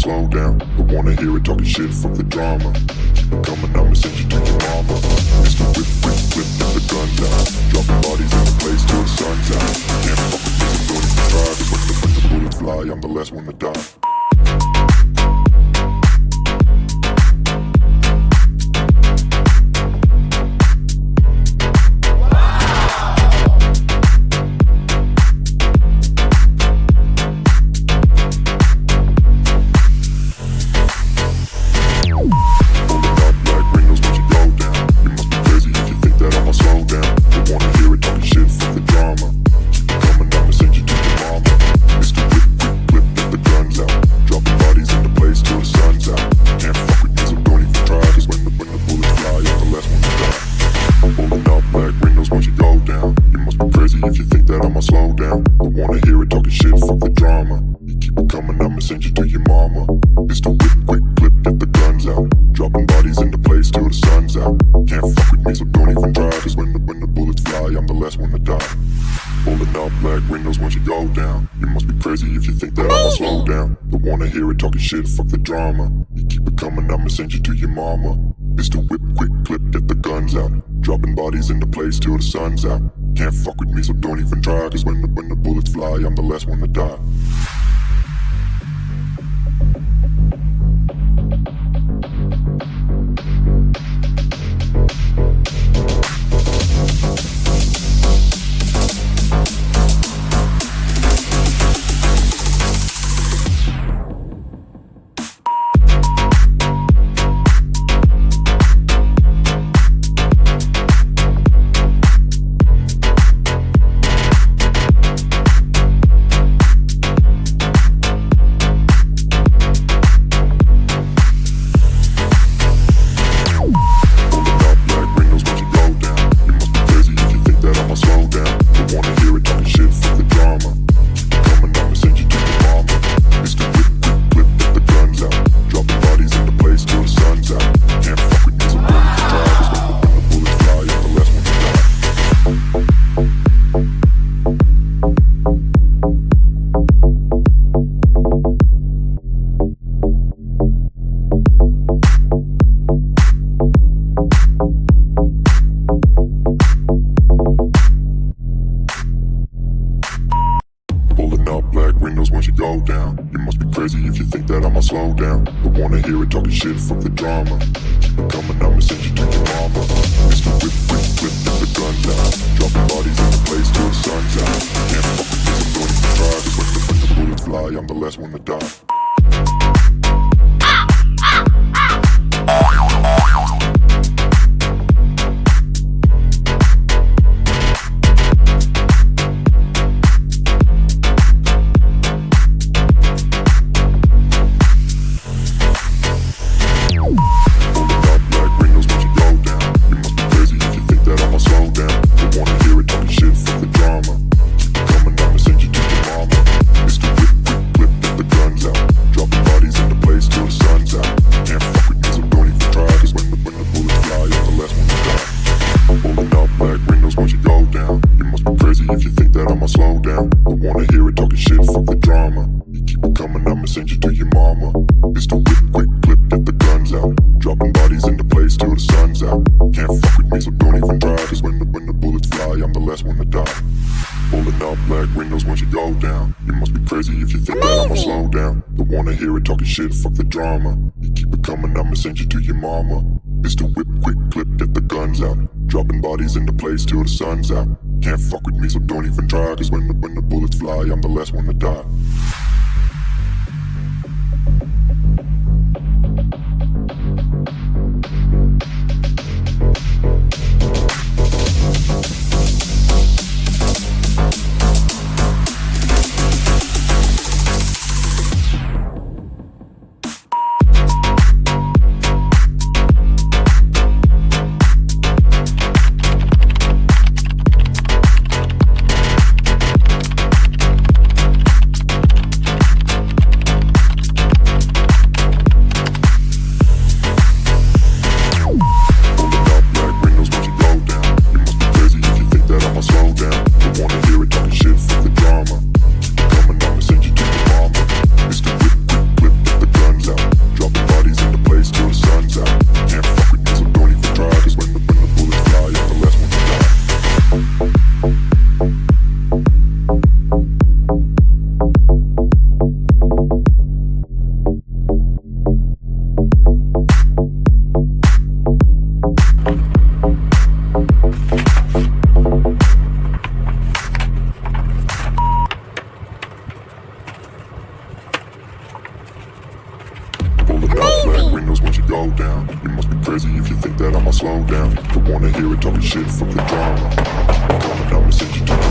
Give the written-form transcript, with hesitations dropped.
slow down. Don't wanna hear it talking shit, fuck the drama. Keep it coming, I'ma send you to your mama. Mr. Whip, whip, whip, get the guns out. Dropping bodies in the place till the sun's out. Can't fuck with me, so don't even try. Cause when the bullets fly, I'm the last one to die. Shit, fuck the drama. You keep it coming, I'ma send you to your mama. Mr. Whip, quick clip, get the guns out. Dropping bodies into place till the sun's out. Can't fuck with me, so don't even try. Cause when the bullets fly, I'm the last one to die. Shit, fuck the drama. Keep it coming, I'ma send you to your mama. Mr. Whip, whip, whip, get the guns out. Dropping bodies in the place till the sun's out. Can't fuck with me, so don't even try. Cause when the bullets fly, I'm the last one to die. Shit, fuck the drama. You keep it coming, I'ma send you to your mama. Mr. Whip, quick clip, get the guns out. Dropping bodies into place till the sun's out. Can't fuck with me, so don't even try. Cause when the bullets fly, I'm the last one to die. think that I'ma slow down. Don't wanna hear it talking shit from the drama. Keep it coming, I'ma send you to